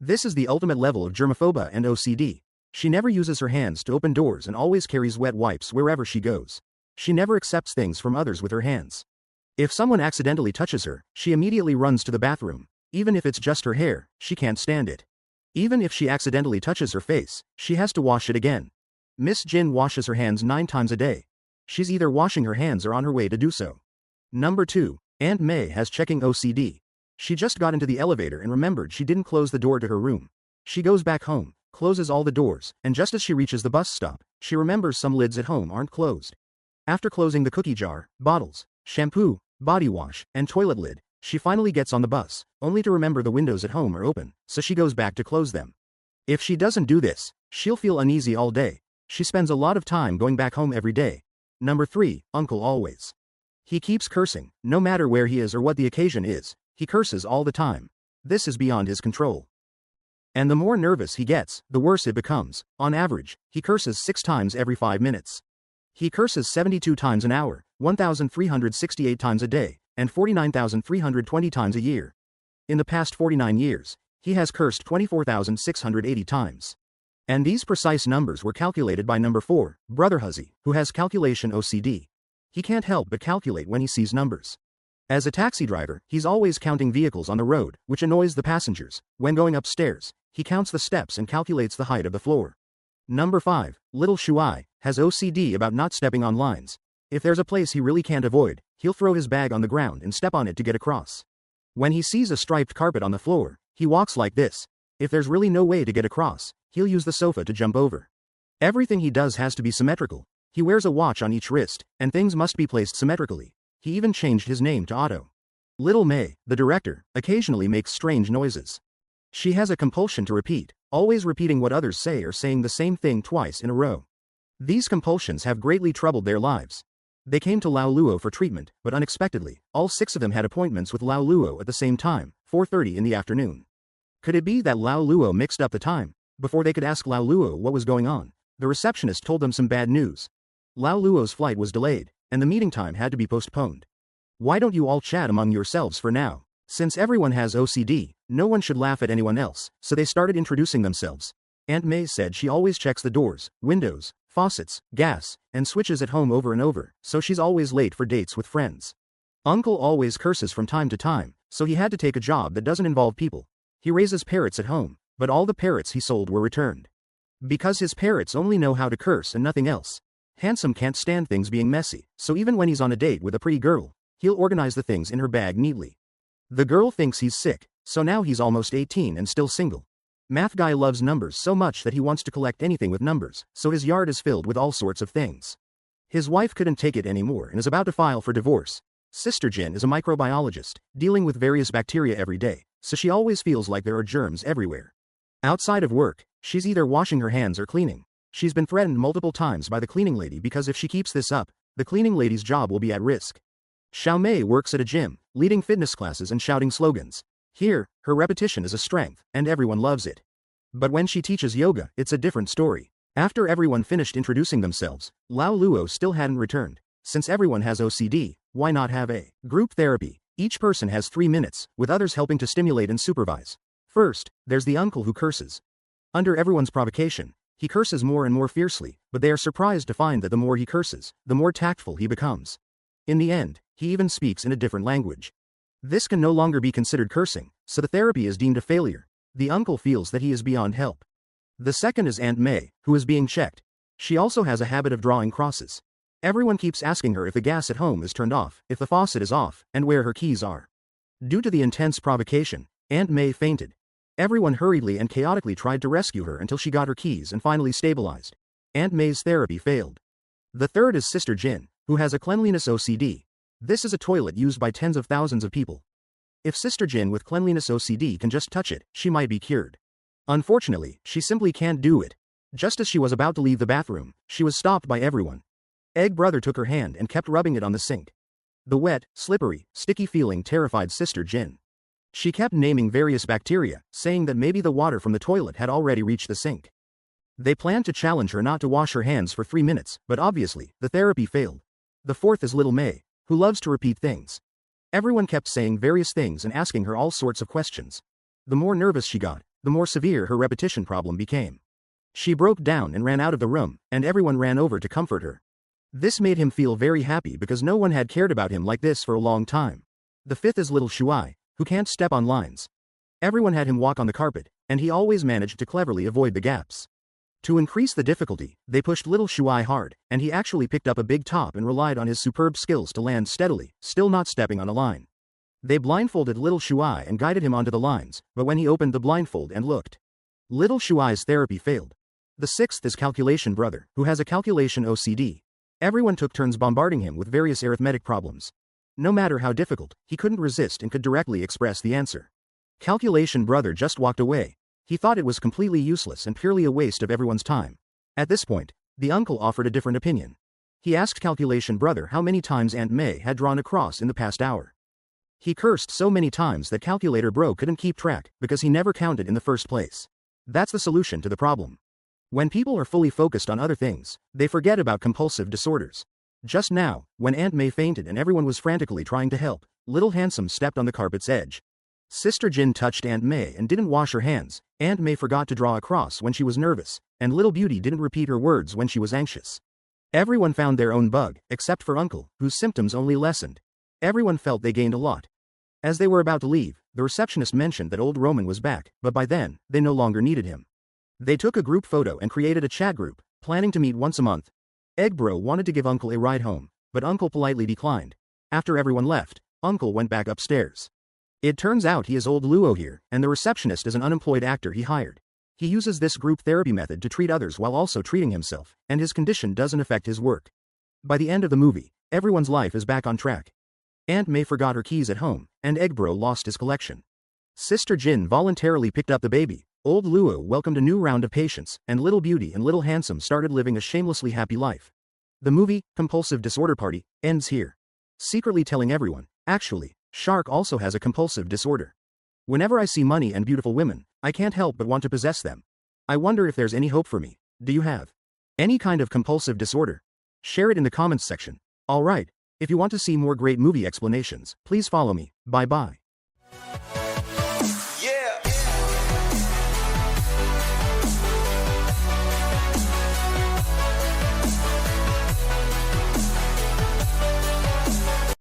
This is the ultimate level of germaphobe and OCD. She never uses her hands to open doors and always carries wet wipes wherever she goes. She never accepts things from others with her hands. If someone accidentally touches her, she immediately runs to the bathroom. Even if it's just her hair, she can't stand it. Even if she accidentally touches her face, she has to wash it again. Miss Jin washes her hands 9 times a day. She's either washing her hands or on her way to do so. Number 2. Aunt May has checking OCD. She just got into the elevator and remembered she didn't close the door to her room. She goes back home, closes all the doors, and just as she reaches the bus stop, she remembers some lids at home aren't closed. After closing the cookie jar, bottles, shampoo, body wash, and toilet lid, she finally gets on the bus, only to remember the windows at home are open, so she goes back to close them. If she doesn't do this, she'll feel uneasy all day. She spends a lot of time going back home every day. Number 3. Uncle always. He keeps cursing, no matter where he is or what the occasion is. He curses all the time. This is beyond his control. And the more nervous he gets, the worse it becomes. On average, he curses 6 times every 5 minutes. He curses 72 times an hour, 1,368 times a day, and 49,320 times a year. In the past 49 years, he has cursed 24,680 times. And these precise numbers were calculated by number 4, Brother Huzzy, who has calculation OCD. He can't help but calculate when he sees numbers. As a taxi driver, he's always counting vehicles on the road, which annoys the passengers. When going upstairs, he counts the steps and calculates the height of the floor. Number 5, Little Shuai, has OCD about not stepping on lines. If there's a place he really can't avoid, he'll throw his bag on the ground and step on it to get across. When he sees a striped carpet on the floor, he walks like this. If there's really no way to get across, he'll use the sofa to jump over. Everything he does has to be symmetrical. He wears a watch on each wrist, and things must be placed symmetrically. He even changed his name to Otto. Little May, the director, occasionally makes strange noises. She has a compulsion to repeat, always repeating what others say or saying the same thing twice in a row. These compulsions have greatly troubled their lives. They came to Lao Luo for treatment, but unexpectedly, all 6 of them had appointments with Lao Luo at the same time, 4:30 in the afternoon. Could it be that Lao Luo mixed up the time? Before they could ask Lao Luo what was going on, the receptionist told them some bad news. Lao Luo's flight was delayed, and the meeting time had to be postponed. Why don't you all chat among yourselves for now? Since everyone has OCD, no one should laugh at anyone else, so they started introducing themselves. Aunt May said she always checks the doors, windows, faucets, gas, and switches at home over and over, so she's always late for dates with friends. Uncle always curses from time to time, so he had to take a job that doesn't involve people. He raises parrots at home, but all the parrots he sold were returned. Because his parrots only know how to curse and nothing else. Handsome can't stand things being messy, so even when he's on a date with a pretty girl, he'll organize the things in her bag neatly. The girl thinks he's sick, so now he's almost 18 and still single. Math guy loves numbers so much that he wants to collect anything with numbers, so his yard is filled with all sorts of things. His wife couldn't take it anymore and is about to file for divorce. Sister Jin is a microbiologist, dealing with various bacteria every day, so she always feels like there are germs everywhere. Outside of work, she's either washing her hands or cleaning. She's been threatened multiple times by the cleaning lady because if she keeps this up, the cleaning lady's job will be at risk. Xiao Mei works at a gym, leading fitness classes and shouting slogans. Here, her repetition is a strength, and everyone loves it. But when she teaches yoga, it's a different story. After everyone finished introducing themselves, Lao Luo still hadn't returned. Since everyone has OCD, why not have a group therapy? Each person has 3 minutes, with others helping to stimulate and supervise. First, there's the uncle who curses. Under everyone's provocation, he curses more and more fiercely, but they are surprised to find that the more he curses, the more tactful he becomes. In the end, he even speaks in a different language. This can no longer be considered cursing, so the therapy is deemed a failure. The uncle feels that he is beyond help. The second is Aunt May, who is being checked. She also has a habit of drawing crosses. Everyone keeps asking her if the gas at home is turned off, if the faucet is off, and where her keys are. Due to the intense provocation, Aunt May fainted. Everyone hurriedly and chaotically tried to rescue her until she got her keys and finally stabilized. Aunt May's therapy failed. The third is Sister Jin, who has a cleanliness OCD. This is a toilet used by tens of thousands of people. If Sister Jin with cleanliness OCD can just touch it, she might be cured. Unfortunately, she simply can't do it. Just as she was about to leave the bathroom, she was stopped by everyone. Egg Brother took her hand and kept rubbing it on the sink. The wet, slippery, sticky feeling terrified Sister Jin. She kept naming various bacteria, saying that maybe the water from the toilet had already reached the sink. They planned to challenge her not to wash her hands for 3 minutes, but obviously, the therapy failed. The fourth is Little May, who loves to repeat things. Everyone kept saying various things and asking her all sorts of questions. The more nervous she got, the more severe her repetition problem became. She broke down and ran out of the room, and everyone ran over to comfort her. This made him feel very happy because no one had cared about him like this for a long time. The fifth is little Shuai, who can't step on lines. Everyone had him walk on the carpet, and he always managed to cleverly avoid the gaps. To increase the difficulty, they pushed little Shuai hard, and he actually picked up a big top and relied on his superb skills to land steadily, still not stepping on a line. They blindfolded little Shuai and guided him onto the lines, but when he opened the blindfold and looked, little Shuai's therapy failed. The sixth is calculation brother, who has a calculation OCD. Everyone took turns bombarding him with various arithmetic problems. No matter how difficult, he couldn't resist and could directly express the answer. Calculation brother just walked away. He thought it was completely useless and purely a waste of everyone's time. At this point, the uncle offered a different opinion. He asked calculation brother how many times Aunt May had drawn a cross in the past hour. He cursed so many times that calculator bro couldn't keep track because he never counted in the first place. That's the solution to the problem. When people are fully focused on other things, they forget about compulsive disorders. Just now, when Aunt May fainted and everyone was frantically trying to help, little Handsome stepped on the carpet's edge. Sister Jin touched Aunt May and didn't wash her hands. Aunt May forgot to draw a cross when she was nervous, and little Beauty didn't repeat her words when she was anxious. Everyone found their own bug, except for Uncle, whose symptoms only lessened. Everyone felt they gained a lot. As they were about to leave, the receptionist mentioned that old Roman was back, but by then, they no longer needed him. They took a group photo and created a chat group, planning to meet once a month. Egg Bro wanted to give Uncle a ride home, but Uncle politely declined. After everyone left, Uncle went back upstairs. It turns out he is old Luo here, and the receptionist is an unemployed actor he hired. He uses this group therapy method to treat others while also treating himself, and his condition doesn't affect his work. By the end of the movie, everyone's life is back on track. Aunt May forgot her keys at home, and Egg Bro lost his collection. Sister Jin voluntarily picked up the baby. Old Luo welcomed a new round of patients, and Little Beauty and Little Handsome started living a shamelessly happy life. The movie, Compulsive Disorder Party, ends here. Secretly telling everyone, actually, Shark also has a compulsive disorder. Whenever I see money and beautiful women, I can't help but want to possess them. I wonder if there's any hope for me. Do you have any kind of compulsive disorder? Share it in the comments section. Alright, if you want to see more great movie explanations, please follow me. Bye bye.